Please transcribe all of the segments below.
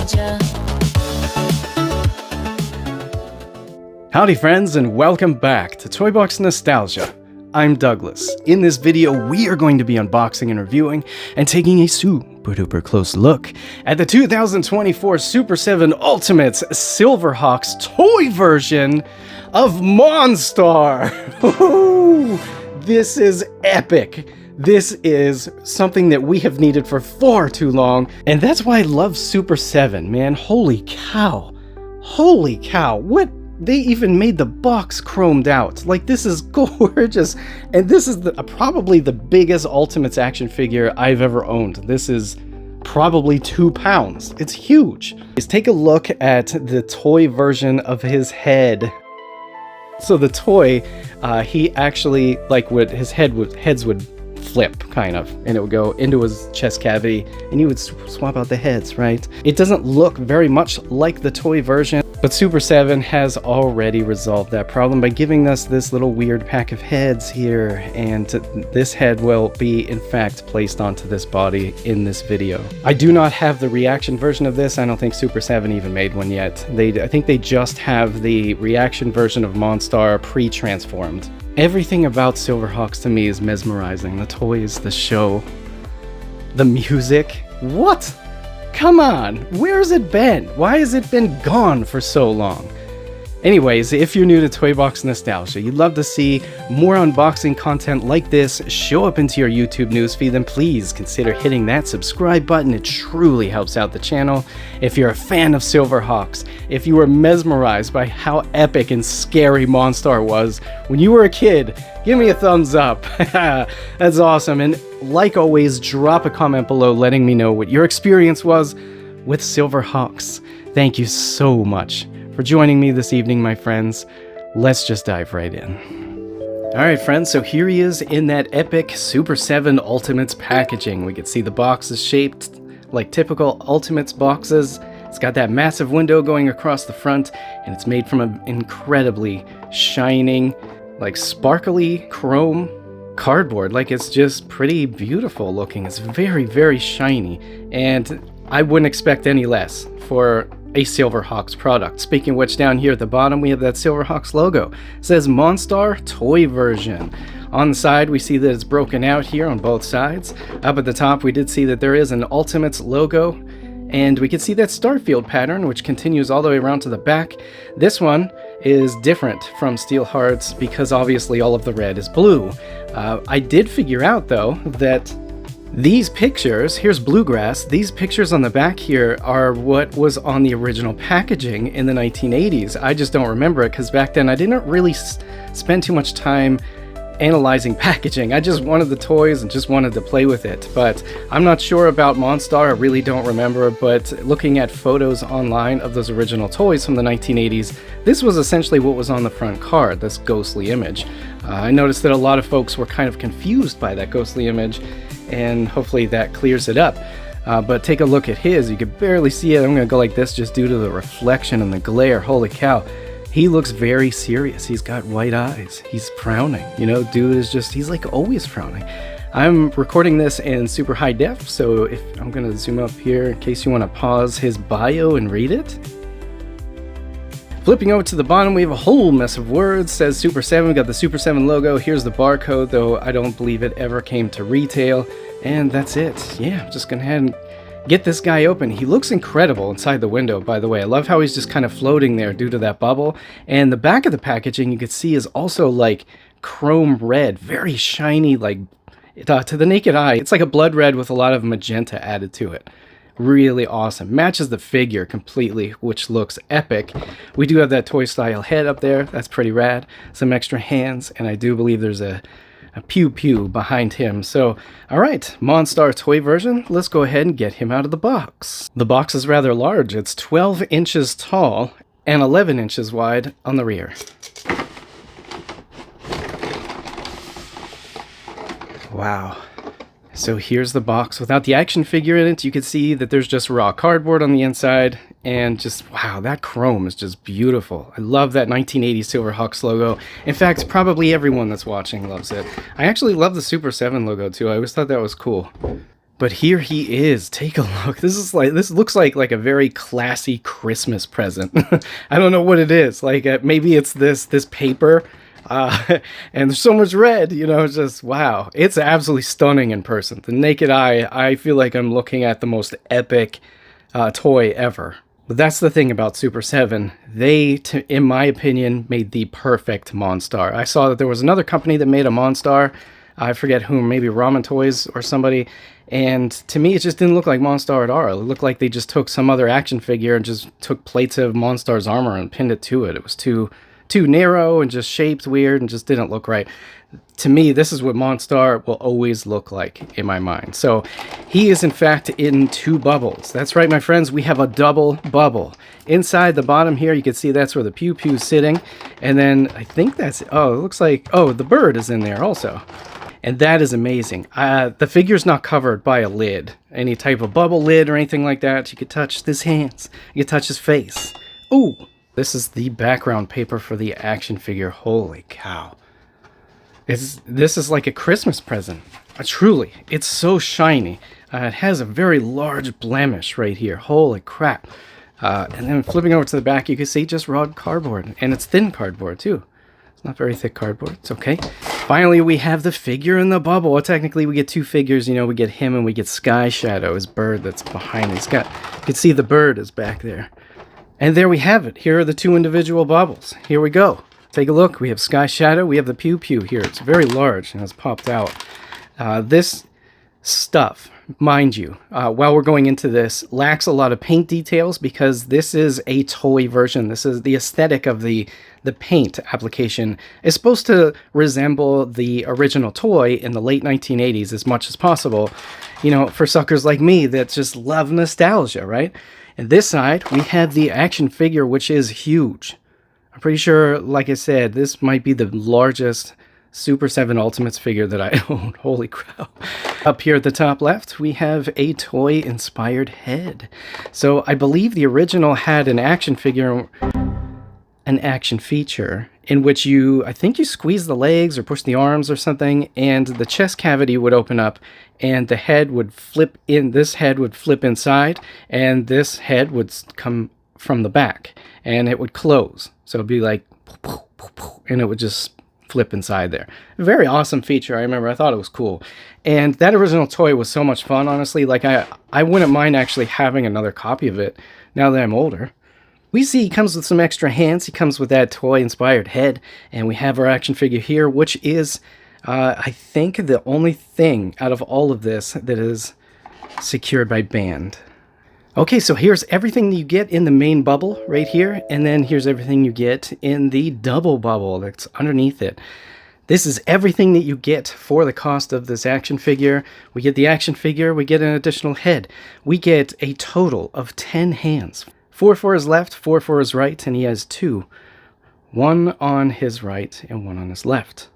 nostalgia. Howdy friends, and welcome back to Toy Box Nostalgia. I'm Douglas. In this video, we are going to be unboxing and reviewing and taking a super duper close look at the 2024 Super7 Ultimates Silverhawks toy version of Monstar. This is epic. This is something that we have needed for far too long, and that's why I love Super7, man. Holy cow. Holy cow. What? They even made the box chromed out. Like, this is gorgeous. And this is probably the biggest Ultimates action figure I've ever owned. This is probably 2 pounds. It's huge. Let's take a look at the toy version of his head. So the toy, he actually, like, his heads would flip, kind of, and it would go into his chest cavity, and you would swap out the heads, right? It doesn't look very much like the toy version, but Super7 has already resolved that problem by giving us this little weird pack of heads here, and this head will be, in fact, placed onto this body in this video. I do not have the reaction version of this. I don't think Super7 even made one yet. I think they just have the reaction version of Monstar pre-transformed. Everything about Silverhawks to me is mesmerizing. The toys, the show, the music. What? Come on, where's it been? Why has it been gone for so long? Anyways, if you're new to Toy Box Nostalgia, you'd love to see more unboxing content like this show up into your YouTube newsfeed, then please consider hitting that subscribe button. It truly helps out the channel. If you're a fan of Silverhawks, if you were mesmerized by how epic and scary Monstar was when you were a kid, give me a thumbs up. That's awesome. And like always, drop a comment below letting me know what your experience was with Silverhawks. Thank you so much for joining me this evening, my friends. Let's just dive right in. Alright friends, so here he is in that epic Super7 Ultimates packaging. We can see the box is shaped like typical Ultimates boxes. It's got that massive window going across the front, and it's made from an incredibly shining, like sparkly chrome cardboard. Like, it's just pretty beautiful looking. It's very, very shiny, and I wouldn't expect any less for a Silverhawks product. Speaking of which, down here at the bottom we have that Silverhawks logo. It says Monstar toy version. On the side we see that it's broken out here on both sides. Up at the top we did see that there is an Ultimates logo, and we can see that Starfield pattern which continues all the way around to the back. This one is different from Steel Hearts because obviously all of the red is blue. I did figure out though that these pictures, here's Bluegrass, these pictures on the back here are what was on the original packaging in the 1980s. I just don't remember it because back then I didn't really spend too much time analyzing packaging. I just wanted the toys and just wanted to play with it. But I'm not sure about Monstar, I really don't remember, but looking at photos online of those original toys from the 1980s, this was essentially what was on the front card, this ghostly image. I noticed that a lot of folks were kind of confused by that ghostly image, and hopefully that clears it up. But take a look at his. You can barely see it. I'm gonna go like this just due to the reflection and the glare. Holy cow. He looks very serious. He's got white eyes. He's frowning. You know, dude is just, he's like always frowning. I'm recording this in super high def, so if I'm gonna zoom up here in case you want to pause his bio and read it. Flipping over to the bottom, we have a whole mess of words. It says Super7, we got the Super7 logo. Here's the barcode, though I don't believe it ever came to retail. And that's it. Yeah, I'm just gonna head and get this guy open. He looks incredible inside the window, by the way. I love how he's just kind of floating there due to that bubble. And the back of the packaging, you can see, is also like chrome red, very shiny, like to the naked eye. It's like a blood red with a lot of magenta added to it. Really awesome. Matches the figure completely, which looks epic. We do have that toy style head up there. That's pretty rad. Some extra hands, and I do believe there's a pew pew behind him. So, alright, Monstar toy version. Let's go ahead and get him out of the box. The box is rather large. It's 12 inches tall and 11 inches wide on the rear. Wow. So here's the box without the action figure in it. You can see that there's just raw cardboard on the inside, and just, wow, that chrome is just beautiful. I love that 1980 Silverhawks logo. In fact, probably everyone that's watching loves it. I actually love the Super7 logo too. I always thought that was cool. But here he is. Take a look. This looks like a very classy Christmas present. I don't know what it is. Like maybe it's this paper, and there's so much red. You know, just wow. It's absolutely stunning in person. The naked eye, I feel like I'm looking at the most epic toy ever. But that's the thing about Super 7. They, in my opinion, made the perfect Monstar. I saw that there was another company that made a Monstar. I forget whom, maybe Ramen Toys or somebody. And to me, it just didn't look like Monstar at all. It looked like they just took some other action figure and just took plates of Monstar's armor and pinned it to it. It was too narrow and just shaped weird and just didn't look right. To me, this is what Monstar will always look like in my mind. So he is in fact in 2 bubbles. That's right, my friends, we have a double bubble. Inside the bottom here, you can see that's where the Pew Pew is sitting. And then I think that's, oh, it looks like, oh, the bird is in there also. And that is amazing. The figure's not covered by a lid, any type of bubble lid or anything like that. You could touch his hands, you could touch his face. Ooh, this is the background paper for the action figure. Holy cow. This is like a Christmas present. Truly, it's so shiny. It has a very large blemish right here. Holy crap. And then flipping over to the back, you can see just raw cardboard. And it's thin cardboard too. It's not very thick cardboard. It's okay. Finally, we have the figure in the bubble. Well, technically, we get 2 figures. You know, we get him and we get Sky Shadow, his bird that's behind. You can see the bird is back there. And there we have it. Here are the 2 individual bubbles. Here we go. Take a look. We have Sky Shadow. We have the Pew Pew here. It's very large and it's popped out. This stuff, mind you, while we're going into this, lacks a lot of paint details because this is a toy version. This is the aesthetic of the paint application is supposed to resemble the original toy in the late 1980s as much as possible, you know, for suckers like me that just love nostalgia, right? And this side, we have the action figure, which is huge. I'm pretty sure, like I said, this might be the largest Super 7 Ultimates figure that I own. Holy crap. Up here at the top left, we have a toy-inspired head. So I believe the original had an action figure, an action feature, in which I think you squeeze the legs or push the arms or something, and the chest cavity would open up, and the head would flip in. This head would flip inside, and this head would come from the back, and it would close. So it'd be like, and it would just flip inside there. A very awesome feature. I remember I thought it was cool. And that original toy was so much fun, honestly. Like I wouldn't mind actually having another copy of it now that I'm older. We see he comes with some extra hands. He comes with that toy-inspired head. And we have our action figure here, which is, I think, the only thing out of all of this that is secured by band. Okay, so here's everything you get in the main bubble right here, and then here's everything you get in the double bubble that's underneath it. This is everything that you get for the cost of this action figure. We get the action figure, we get an additional head. We get a total of 10 hands. 4 for his left, 4 for his right, and he has 2. 1 on his right and 1 on his left.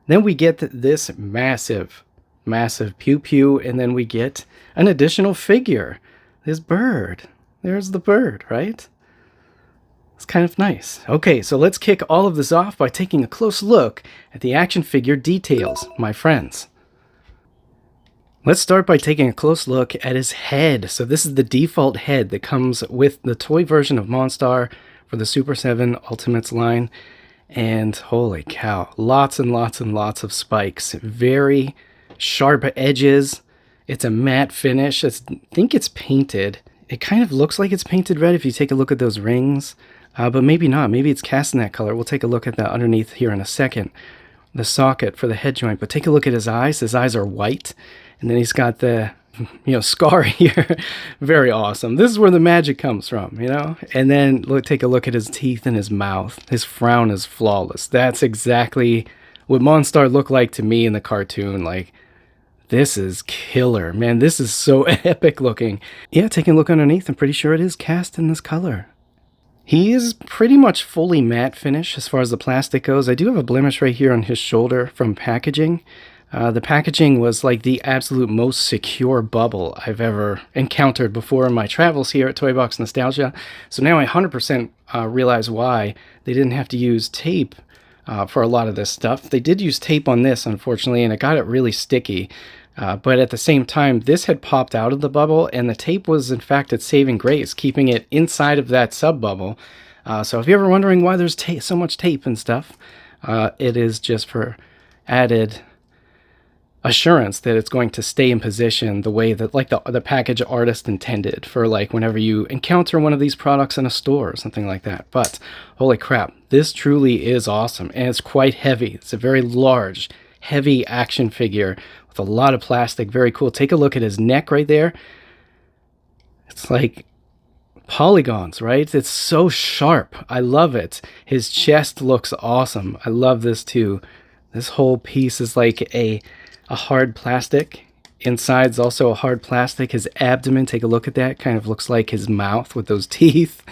Then we get this massive Pew Pew, and then we get an additional figure. This bird. There's the bird, right? It's kind of nice. Okay, so let's kick all of this off by taking a close look at the action figure details, my friends. Let's start by taking a close look at his head. So this is the default head that comes with the toy version of Monstar for the Super 7 Ultimates line. And holy cow, lots and lots and lots of spikes. Very sharp edges. It's a matte finish. I think it's painted. It kind of looks like it's painted red if you take a look at those rings, but maybe not. Maybe it's cast in that color. We'll take a look at that underneath here in a second. The socket for the head joint, but take a look at his eyes. His eyes are white, and then he's got the, scar here. Very awesome. This is where the magic comes from, And then take a look at his teeth and his mouth. His frown is flawless. That's exactly what Monstar looked like to me in the cartoon. Like, this is killer, man. This is so epic looking. Yeah, taking a look underneath, I'm pretty sure it is cast in this color. He is pretty much fully matte finish as far as the plastic goes. I do have a blemish right here on his shoulder from packaging. The packaging was like the absolute most secure bubble I've ever encountered before in my travels here at Toy Box Nostalgia. So now I 100% realize why they didn't have to use tape for a lot of this stuff. They did use tape on this, unfortunately, and it got it really sticky. But at the same time, this had popped out of the bubble, and the tape was in fact its saving grace, keeping it inside of that sub bubble. So if you're ever wondering why there's so much tape and stuff, it is just for added assurance that it's going to stay in position the way that like the package artist intended, for like whenever you encounter one of these products in a store or something like that. But holy crap, this truly is awesome, and it's quite heavy. It's a very large, heavy action figure with a lot of plastic. Very cool. Take a look at his neck right there. It's like polygons, right? It's so sharp. I love it. His chest looks awesome. I love this too. This whole piece is like a hard plastic. Inside's also a hard plastic. His abdomen, take a look at that. Kind of looks like his mouth with those teeth.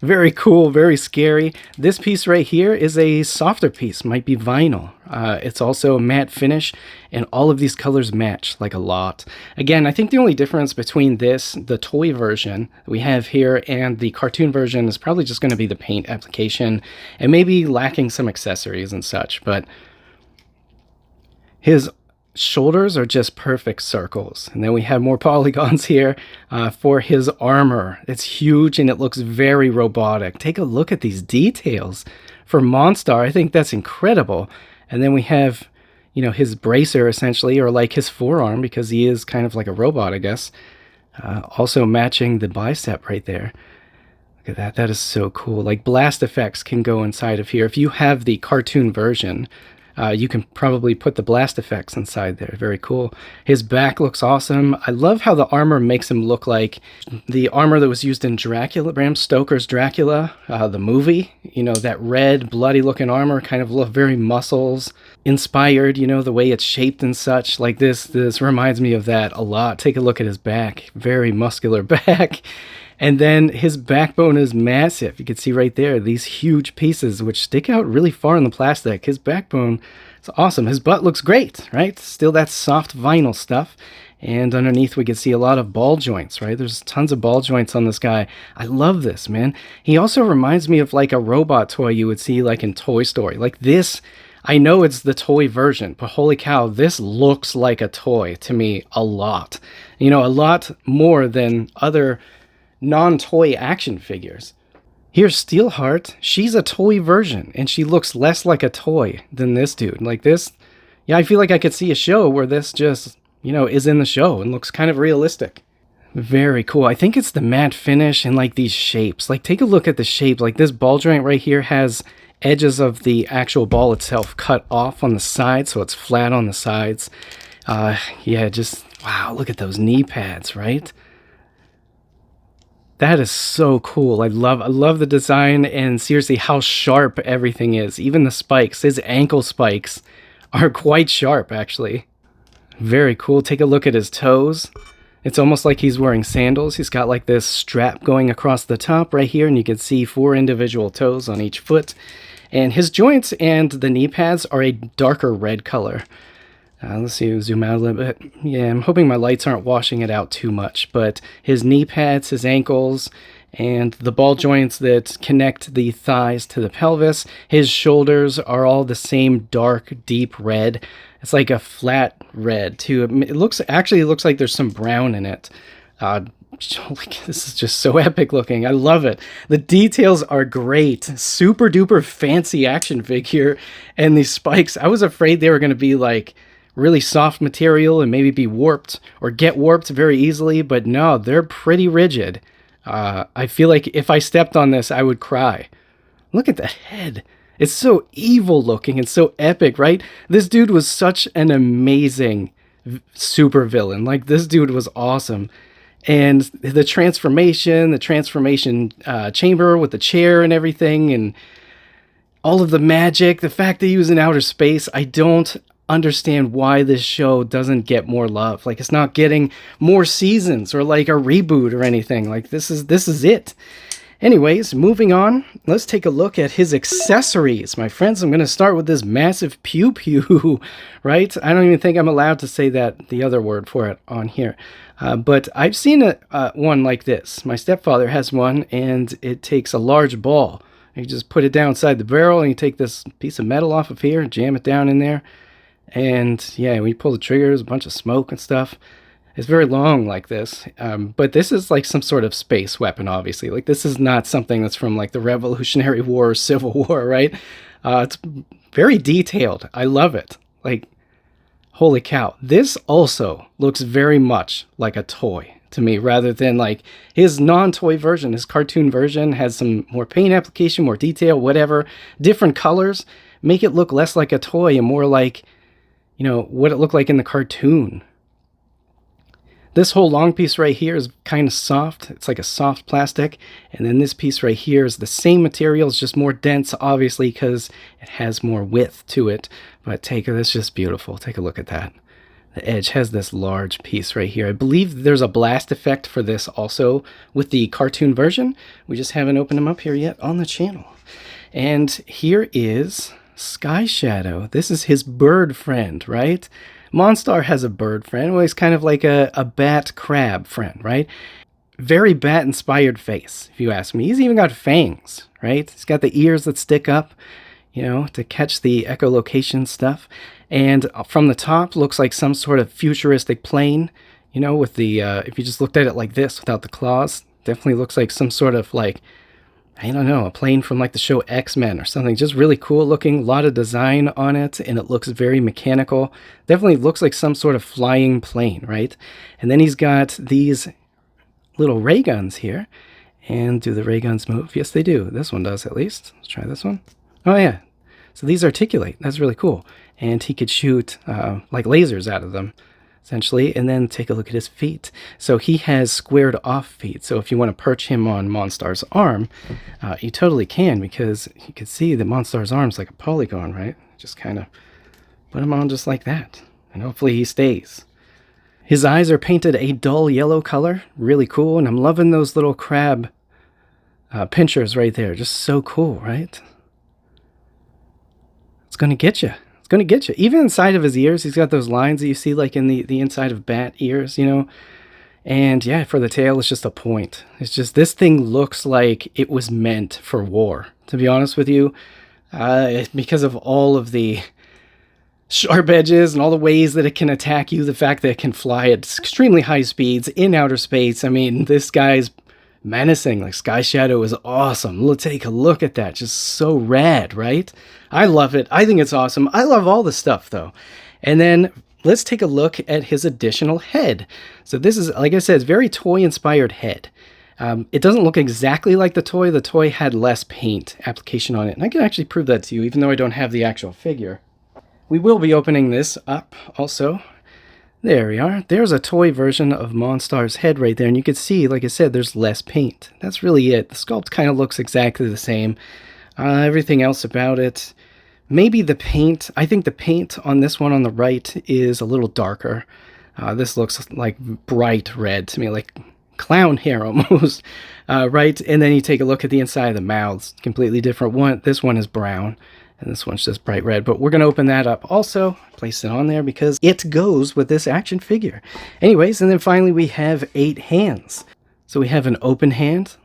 Very cool, very scary. This piece right here is a softer piece, might be vinyl. It's also a matte finish, and all of these colors match like a lot. Again, I think the only difference between this, the toy version that we have here, and the cartoon version is probably just going to be the paint application, and maybe lacking some accessories and such, but his shoulders are just perfect circles. And then we have more polygons here for his armor. It's huge and it looks very robotic. Take a look at these details. For Monstar, I think that's incredible. And then we have, you know, his bracer essentially, or like his forearm, because he is kind of like a robot, I guess. Also matching the bicep right there. Look at that. That is so cool. Like blast effects can go inside of here. If you have the cartoon version, you can probably put the blast effects inside there. Very cool. His back looks awesome. I love how the armor makes him look like the armor that was used in Dracula, Bram Stoker's Dracula, the movie. You know, that red, bloody looking armor kind of look very muscles inspired, you know, the way it's shaped and such. Like this reminds me of that a lot. Take a look at his back. Very muscular back. And then his backbone is massive. You can see right there, these huge pieces which stick out really far in the plastic. His backbone is awesome. His butt looks great, right? Still that soft vinyl stuff. And underneath we can see a lot of ball joints, right? There's tons of ball joints on this guy. I love this, man. He also reminds me of like a robot toy you would see like in Toy Story. Like this, I know it's the toy version, but holy cow, this looks like a toy to me a lot. You know, a lot more than other non-toy action figures. Here's Steelheart. She's a toy version, and she looks less like a toy than this dude. Like this, yeah, I feel like I could see a show where this just, you know, is in the show and looks kind of realistic. Very cool. I think it's the matte finish and like these shapes. Like take a look at the shape. Like this ball joint right here has edges of the actual ball itself cut off on the side, so it's flat on the sides. Yeah, just, wow, look at those knee pads, right? That is so cool. I love the design, and seriously how sharp everything is. Even the spikes, his ankle spikes are quite sharp actually. Very cool. Take a look at his toes. It's almost like he's wearing sandals. He's got like this strap going across the top right here, and you can see 4 individual toes on each foot. And his joints and the knee pads are a darker red color. Let's see, zoom out a little bit. Yeah, I'm hoping my lights aren't washing it out too much, but his knee pads, his ankles, and the ball joints that connect the thighs to the pelvis, his shoulders are all the same dark, deep red. It's like a flat red, too. It looks like there's some brown in it. This is just so epic looking. I love it. The details are great. Super duper fancy action figure. And these spikes, I was afraid they were going to be like really soft material and maybe be warped or get warped very easily, but no, they're pretty rigid. I feel like if I stepped on this, I would cry. Look at the head. It's so evil looking and so epic, right? This dude was such an amazing super villain. Like, this dude was awesome. And the transformation chamber with the chair and everything, and all of the magic, the fact that he was in outer space, I don't understand why this show doesn't get more love. Like, it's not getting more seasons or like a reboot or anything. Like, this is it. Anyways, moving on, let's take a look at his accessories, my friends. I'm going to start with this massive pew pew, right? I don't even think I'm allowed to say the other word for it on here. But I've seen one like this. My stepfather has one, and it takes a large ball. You just put it down inside the barrel, and you take this piece of metal off of here, jam it down in there, And yeah, when you pull the triggers, a bunch of smoke and stuff. It's very long like this, but this is like some sort of space weapon, obviously. Like, this is not something that's from like the Revolutionary War or Civil War, right? It's very detailed. I love it. Like, holy cow. This also looks very much like a toy to me, rather than like his non-toy version. His cartoon version has some more paint application, more detail, whatever. Different colors make it look less like a toy and more like, you know, what it looked like in the cartoon. This whole long piece right here is kind of soft. It's like a soft plastic. And then this piece right here is the same material. It's just more dense, obviously, because it has more width to it. But that's just beautiful. Take a look at that. The edge has this large piece right here. I believe there's a blast effect for this also with the cartoon version. We just haven't opened them up here yet on the channel. And here is Sky Shadow. This is his bird friend, right? Monstar has a bird friend. Well, he's kind of like a bat crab friend, right? Very bat-inspired face, if you ask me. He's even got fangs, right? He's got the ears that stick up, you know, to catch the echolocation stuff. And from the top, looks like some sort of futuristic plane, you know, with the, if you just looked at it like this without the claws, definitely looks like some sort of like, I don't know, a plane from like the show X-Men or something. Just really cool looking, a lot of design on it, and it looks very mechanical. Definitely looks like some sort of flying plane, right? And then he's got these little ray guns here. And do the ray guns move? Yes, they do. This one does, at least. Let's try this one. Oh, yeah. So these articulate. That's really cool. And he could shoot like lasers out of them, essentially. And then take a look at his feet. So he has squared off feet. So if you want to perch him on Monstar's arm, you totally can, because you can see that Monstar's arm's like a polygon, right? Just kind of put him on just like that. And hopefully he stays. His eyes are painted a dull yellow color. Really cool. And I'm loving those little crab pinchers right there. Just so cool, right? It's going to get you. Going to get you. Even inside of his ears, he's got those lines that you see like in the inside of bat ears, you know. And yeah, for the tail, it's just a point. It's just, this thing looks like it was meant for war, to be honest with you, because of all of the sharp edges and all the ways that it can attack you. The fact that it can fly at extremely high speeds in outer space. I mean, this guy's menacing. Like, Sky Shadow is awesome. Let's take a look at that. Just so rad, right? I love it. I think it's awesome. I love all the stuff, though. And then let's take a look at his additional head. So this is, like I said, it's very toy-inspired head. It doesn't look exactly like the toy. The toy had less paint application on it. And I can actually prove that to you, even though I don't have the actual figure. We will be opening this up also. There we are. There's a toy version of Monstar's head right there. And you can see, like I said, there's less paint. That's really it. The sculpt kind of looks exactly the same. Everything else about it, maybe the paint. I think the paint on this one on the right is a little darker. This looks like bright red to me, like clown hair almost, right? And then you take a look at the inside of the mouths. Completely different one. This one is brown. And this one's just bright red, but we're going to open that up also, place it on there because it goes with this action figure. Anyways, and then finally we have 8 hands. So we have an open hand.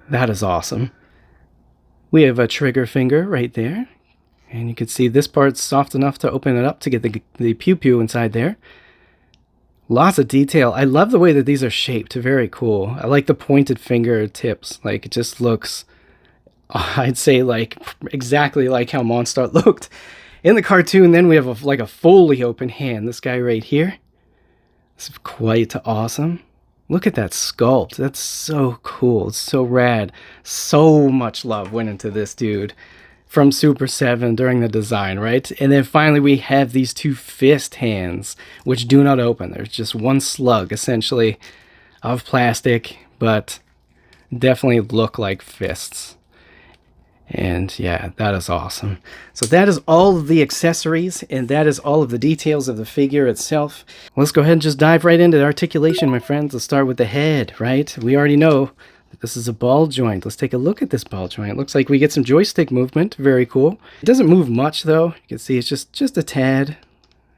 That is awesome. We have a trigger finger right there. And you can see this part's soft enough to open it up to get the pew-pew inside there. Lots of detail. I love the way that these are shaped. Very cool. I like the pointed finger tips. Like, it just looks... I'd say like exactly like how Monstar looked in the cartoon. Then we have like a fully open hand. This guy right here. This is quite awesome. Look at that sculpt. That's so cool. It's so rad. So much love went into this dude from Super 7 during the design, right? And then finally we have these 2 fist hands, which do not open. There's just one slug essentially of plastic, but definitely look like fists. And yeah, that is awesome. So that is all of the accessories, and that is all of the details of the figure itself. Let's go ahead and just dive right into the articulation, my friends. Let's start with the head, right? We already know that this is a ball joint. Let's take a look at this ball joint. It looks like we get some joystick movement. Very cool. It doesn't move much, though. You can see it's just a tad.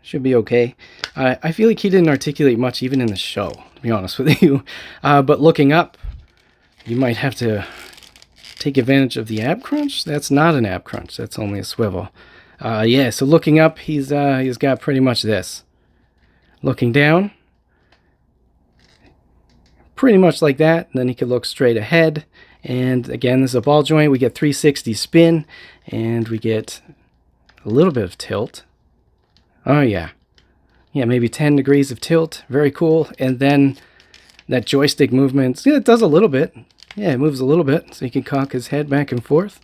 Should be okay. I feel like he didn't articulate much even in the show, to be honest with you. But looking up, you might have to take advantage of the ab crunch. That's not an ab crunch. That's only a swivel. Yeah, so looking up, he's got pretty much this. Looking down, pretty much like that. And then he could look straight ahead. And again, this is a ball joint. We get 360 spin, and we get a little bit of tilt. Oh yeah. Yeah, maybe 10 degrees of tilt. Very cool. And then that joystick movement, yeah, it does a little bit. Yeah, it moves a little bit, so he can cock his head back and forth.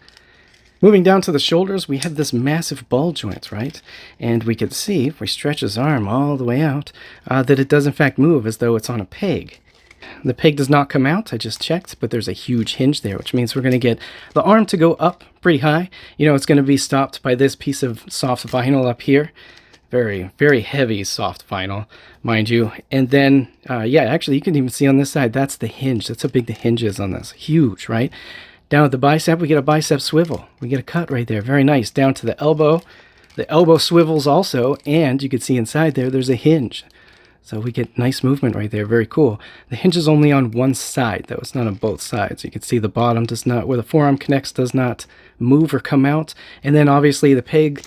Moving down to the shoulders, we have this massive ball joint, right? And we can see, if we stretch his arm all the way out, that it does in fact move as though it's on a peg. The peg does not come out, I just checked, but there's a huge hinge there, which means we're going to get the arm to go up pretty high. You know, it's going to be stopped by this piece of soft vinyl up here. Very, very heavy soft vinyl, mind you. And then, yeah, actually, you can even see on this side, that's the hinge. That's how big the hinge is on this. Huge, right? Down at the bicep, we get a bicep swivel. We get a cut right there. Very nice. Down to the elbow. The elbow swivels also, and you can see inside there, there's a hinge. So we get nice movement right there. Very cool. The hinge is only on one side, though. It's not on both sides. You can see the bottom does not, where the forearm connects, does not move or come out. And then obviously the peg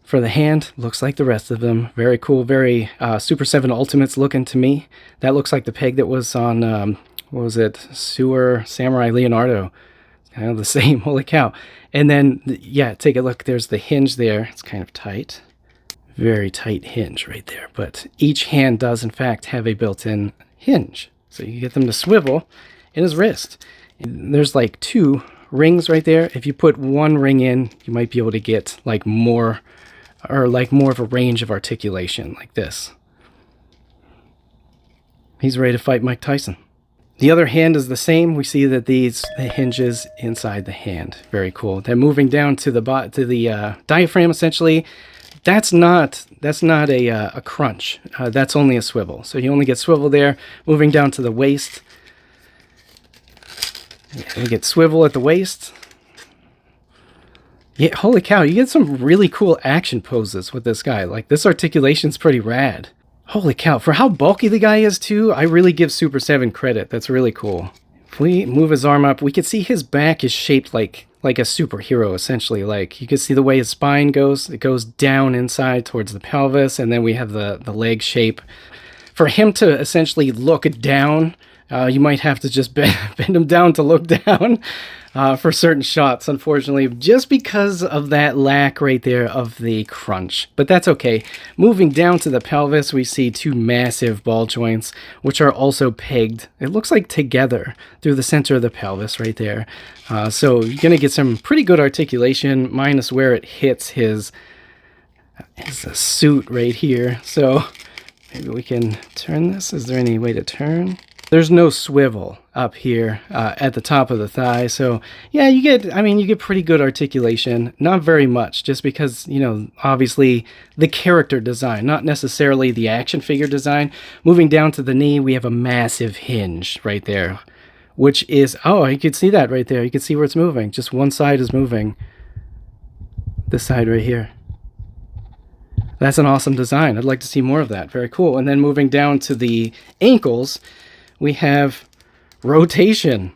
for the hand looks like the rest of them. Very cool. Very Super7 Ultimates looking to me. That looks like the peg that was on, what was it? Sewer Samurai Leonardo. Kind of the same. Holy cow. And then, yeah, take a look. There's the hinge there. It's kind of tight. Very tight hinge right there. But each hand does, in fact, have a built-in hinge. So you get them to swivel in his wrist. And there's like 2 rings right there. If you put 1 ring in, you might be able to get like more, or like more of a range of articulation like this. He's ready to fight Mike Tyson. The other hand is the same. We see that the hinges inside the hand. Very cool. Then moving down to the diaphragm, essentially, that's not a crunch. That's only a swivel. So you only get swivel there. Moving down to the waist, we get swivel at the waist. Yeah, holy cow, you get some really cool action poses with this guy. Like, this articulation's pretty rad. Holy cow, for how bulky the guy is too, I really give Super7 credit. That's really cool. If we move his arm up, we can see his back is shaped like a superhero, essentially. Like, you can see the way his spine goes. It goes down inside towards the pelvis, and then we have the leg shape. For him to essentially look down, you might have to just bend him down to look down for certain shots, unfortunately, just because of that lack right there of the crunch. But that's okay. Moving down to the pelvis, we see 2 massive ball joints, which are also pegged, it looks like together, through the center of the pelvis right there. So you're going to get some pretty good articulation, minus where it hits his suit right here. So maybe we can turn this. Is there any way to turn? There's no swivel up here at the top of the thigh. So yeah, you get pretty good articulation. Not very much, just because, you know, obviously the character design, not necessarily the action figure design. Moving down to the knee, we have a massive hinge right there, which is, oh, you can see that right there. You can see where it's moving. Just one side is moving. This side right here. That's an awesome design. I'd like to see more of that. Very cool. And then moving down to the ankles, we have rotation.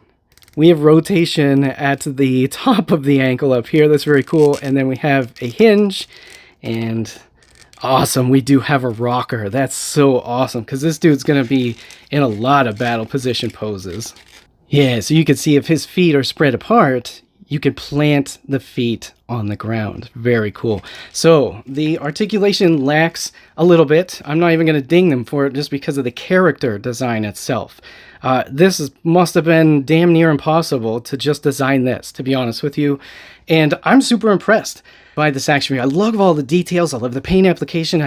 We have rotation at the top of the ankle up here. That's very cool. And then we have a hinge, and awesome, we do have a rocker. That's so awesome, because this dude's going to be in a lot of battle position poses. Yeah, so you can see if his feet are spread apart, you could plant the feet on the ground. Very cool. So the articulation lacks a little bit. I'm not even going to ding them for it, just because of the character design itself. This must have been damn near impossible to just design this, to be honest with you. And I'm super impressed by this action figure. I love all the details. I love the paint application.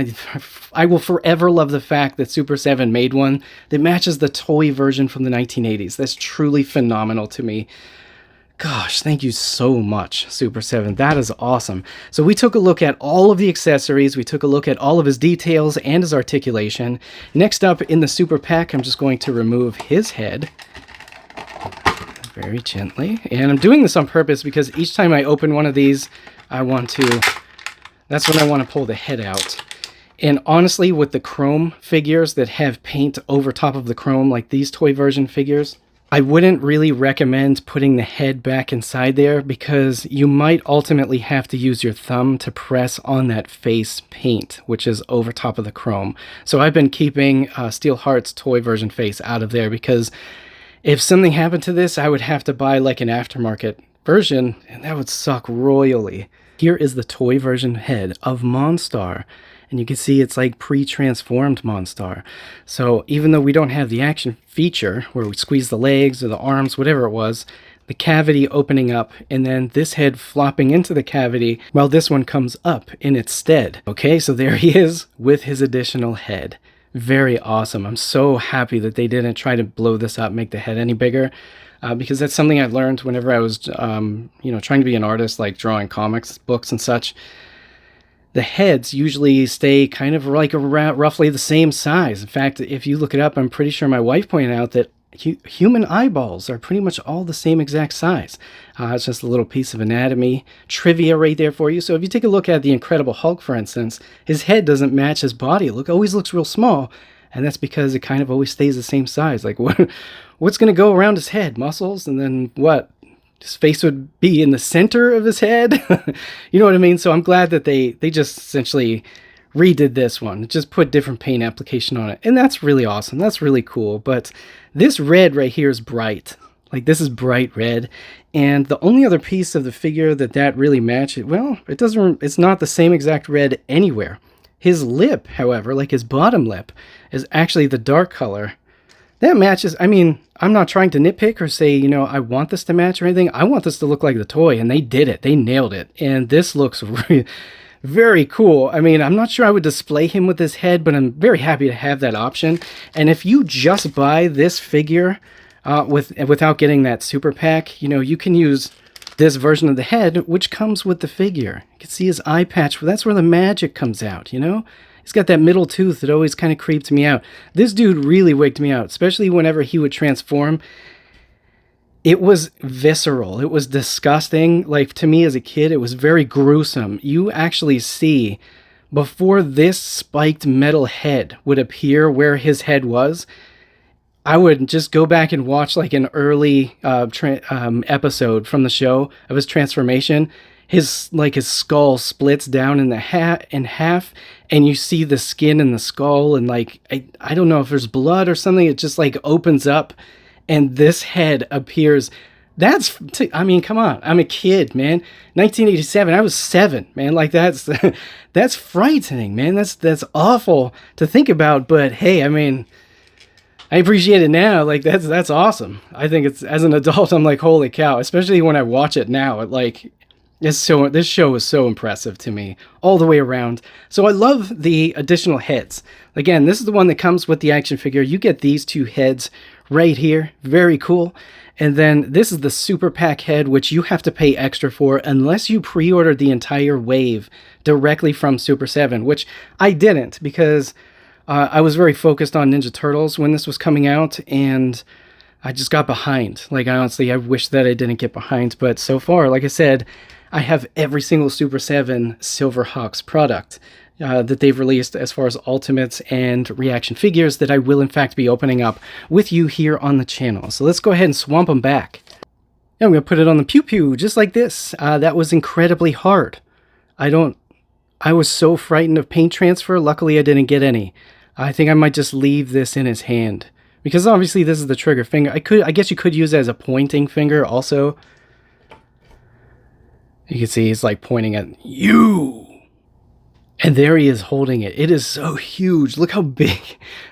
I will forever love the fact that Super7 made one that matches the toy version from the 1980s. That's truly phenomenal to me. Gosh, thank you so much, Super7. That is awesome. So we took a look at all of the accessories. We took a look at all of his details and his articulation. Next up in the Super Pack, I'm just going to remove his head very gently. And I'm doing this on purpose because each time I open one of these, that's when I want to pull the head out. And honestly, with the chrome figures that have paint over top of the chrome, like these toy version figures, I wouldn't really recommend putting the head back inside there because you might ultimately have to use your thumb to press on that face paint, which is over top of the chrome. So I've been keeping Steel Heart's toy version face out of there because if something happened to this, I would have to buy like an aftermarket version, and that would suck royally. Here is the toy version head of Monstar. And you can see it's like pre-transformed Monstar. So even though we don't have the action feature where we squeeze the legs or the arms, whatever it was, the cavity opening up and then this head flopping into the cavity while this one comes up in its stead. Okay, so there he is with his additional head. Very awesome. I'm so happy that they didn't try to blow this up, make the head any bigger. Because that's something I learned whenever I was, trying to be an artist, like drawing comics, books and such. The heads usually stay kind of like around roughly the same size. In fact, if you look it up, I'm pretty sure my wife pointed out that human eyeballs are pretty much all the same exact size. It's just a little piece of anatomy trivia right there for you. So if you take a look at the Incredible Hulk, for instance, his head doesn't match his body. It always looks real small, and that's because it kind of always stays the same size. Like what's going to go around his head? Muscles, and then what? His face would be in the center of his head. You know what I mean? So I'm glad that they just essentially redid this one. Just put different paint application on it. And that's really awesome. That's really cool. But this red right here is bright. Like this is bright red. And the only other piece of the figure that really matches, well, it's not the same exact red anywhere. His lip, however, like his bottom lip, is actually the dark color. That matches. I mean, I'm not trying to nitpick or say, I want this to match or anything. I want this to look like the toy, and they did it. They nailed it. And this looks really, very cool. I mean, I'm not sure I would display him with his head, but I'm very happy to have that option. And if you just buy this figure without getting that super pack, you can use this version of the head, which comes with the figure. You can see his eye patch. That's where the magic comes out, He's got that middle tooth that always kind of creeped me out. This dude really wigged me out, especially whenever he would transform. It was visceral. It was disgusting. Like, to me as a kid, it was very gruesome. You actually see, before this spiked metal head would appear where his head was, I would just go back and watch like an early episode from the show of his transformation. His skull splits down in half, and you see the skin and the skull, and like I don't know if there's blood or something. It just like opens up, and this head appears. I mean, come on, I'm a kid, man. 1987, I was 7, man. Like that's frightening, man. That's awful to think about. But hey, I mean, I appreciate it now. Like that's awesome. I think it's, as an adult, I'm like, holy cow. Especially when I watch it now, this show was so impressive to me all the way around. So I love the additional heads. Again, this is the one that comes with the action figure. You get these 2 heads right here. Very cool. And then this is the super pack head, which you have to pay extra for unless you pre-ordered the entire wave directly from Super7, which I didn't because I was very focused on Ninja Turtles when this was coming out, and I just got behind. Like, honestly, I wish that I didn't get behind, but so far, like I said, I have every single Super7 Silverhawks product that they've released as far as Ultimates and reaction figures that I will in fact be opening up with you here on the channel. So let's go ahead and swamp them back. And I'm going to put it on the pew pew just like this. That was incredibly hard. I was so frightened of paint transfer. Luckily I didn't get any. I think I might just leave this in his hand because obviously this is the trigger finger. I guess you could use it as a pointing finger also. You can see he's like pointing at you. And there he is holding it. It is so huge. Look how big.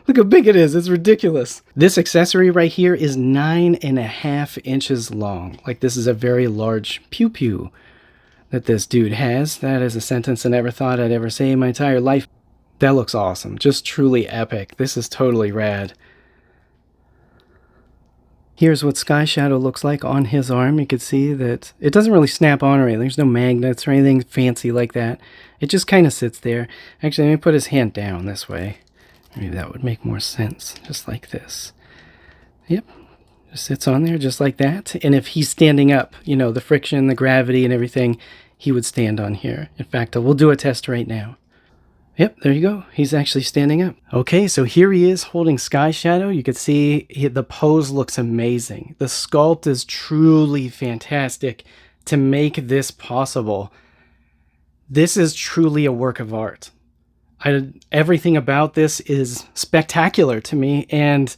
Look how big it is. It's ridiculous. This accessory right here is 9.5 inches long. Like, this is a very large pew pew that this dude has. That is a sentence I never thought I'd ever say in my entire life. That looks awesome. Just truly epic. This is totally rad. Here's what Sky Shadow looks like on his arm. You can see that it doesn't really snap on or anything. There's no magnets or anything fancy like that. It just kind of sits there. Actually, let me put his hand down this way. Maybe that would make more sense. Just like this. Yep. Just sits on there just like that. And if he's standing up, the friction, the gravity and everything, he would stand on here. In fact, we'll do a test right now. Yep, there you go. He's actually standing up. Okay, so here he is holding Sky Shadow. You can see the pose looks amazing. The sculpt is truly fantastic to make this possible. This is truly a work of art. Everything about this is spectacular to me, and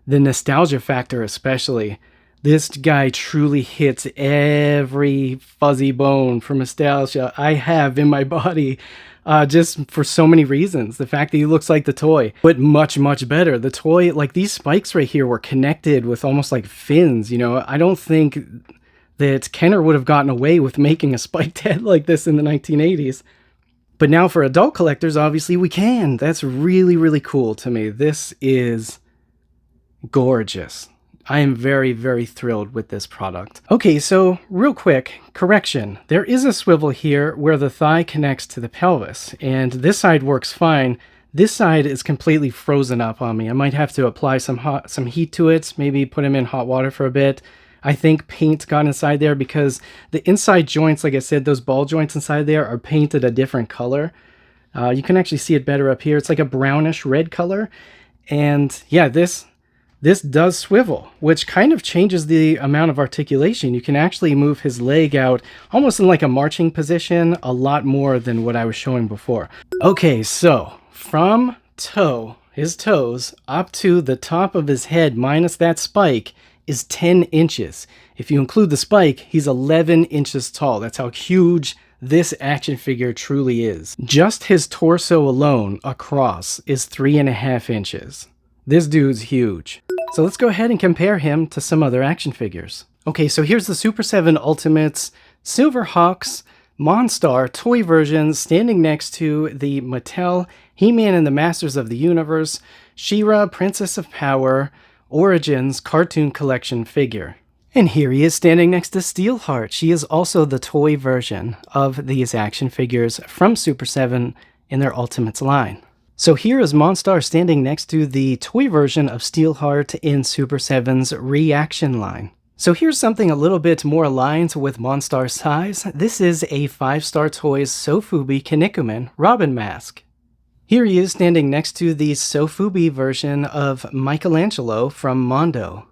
the nostalgia factor especially. This guy truly hits every fuzzy bone for nostalgia I have in my body. Just for so many reasons. The fact that he looks like the toy, but much, much better. The toy, like these spikes right here were connected with almost like fins, you know. I don't think that Kenner would have gotten away with making a spiked head like this in the 1980s. But now for adult collectors, obviously we can. That's really, really cool to me. This is gorgeous. I am very, very thrilled with this product. Okay, so real quick, correction. There is a swivel here where the thigh connects to the pelvis, and this side works fine. This side is completely frozen up on me. I might have to apply some heat to it, maybe put him in hot water for a bit. I think paint got inside there because the inside joints, like I said, those ball joints inside there are painted a different color. You can actually see it better up here. It's like a brownish red color. And yeah, this does swivel, which kind of changes the amount of articulation. You can actually move his leg out almost in like a marching position a lot more than what I was showing before. Okay, so from his toes, up to the top of his head minus that spike is 10 inches. If you include the spike, he's 11 inches tall. That's how huge this action figure truly is. Just his torso alone across is 3.5 inches. This dude's huge. So let's go ahead and compare him to some other action figures. Okay, so here's the Super7 Ultimates Silverhawks Mon toy version standing next to the Mattel He-Man and the Masters of the Universe She-Ra Princess of Power Origins Cartoon Collection figure. And here he is standing next to Steelheart. She is also the toy version of these action figures from Super7 in their Ultimates line. So here is Monstar standing next to the toy version of Steelheart in Super7's Reaction line. So here's something a little bit more aligned with Monstar's size. This is a 5-Star Toys Sofubi Kinnikuman Robin mask. Here he is standing next to the Sofubi version of Michelangelo from Mondo.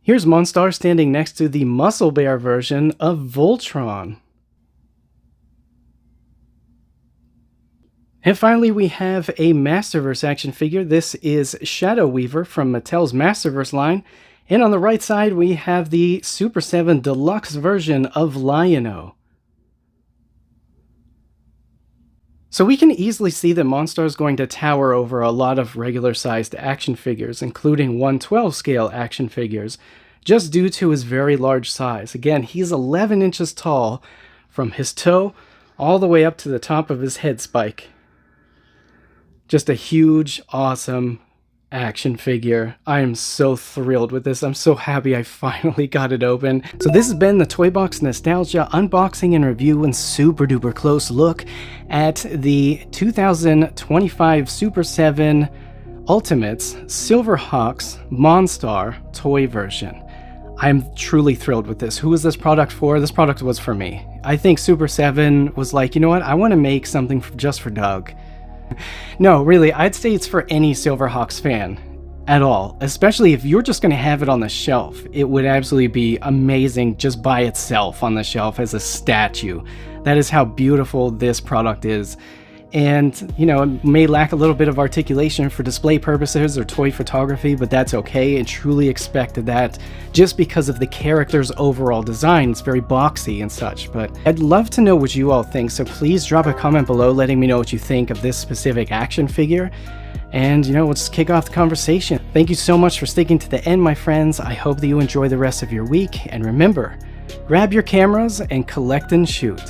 Here's Monstar standing next to the Muscle Bear version of Voltron. And finally, we have a Masterverse action figure. This is Shadow Weaver from Mattel's Masterverse line. And on the right side, we have the Super7 Deluxe version of Lion-O. So we can easily see that Monstar is going to tower over a lot of regular-sized action figures, including 1/12 scale action figures, just due to his very large size. Again, he's 11 inches tall from his toe all the way up to the top of his head spike. Just a huge, awesome action figure. I am so thrilled with this. I'm so happy I finally got it open. So this has been the Toy Box Nostalgia unboxing and review and super duper close look at the 2025 Super7 Ultimates Silverhawks Monstar toy version. I'm truly thrilled with this. Who was this product for? This product was for me. I think Super7 was like, you know what? I want to make something just for Doug. No, really, I'd say it's for any Silverhawks fan at all, especially if you're just going to have it on the shelf. It would absolutely be amazing just by itself on the shelf as a statue. That is how beautiful this product is. And, you know, it may lack a little bit of articulation for display purposes or toy photography, but that's okay. It truly expected that just because of the character's overall design. It's very boxy and such, but I'd love to know what you all think, so please drop a comment below letting me know what you think of this specific action figure. And, you know, let's kick off the conversation. Thank you so much for sticking to the end, my friends. I hope that you enjoy the rest of your week, and remember, grab your cameras and collect and shoot.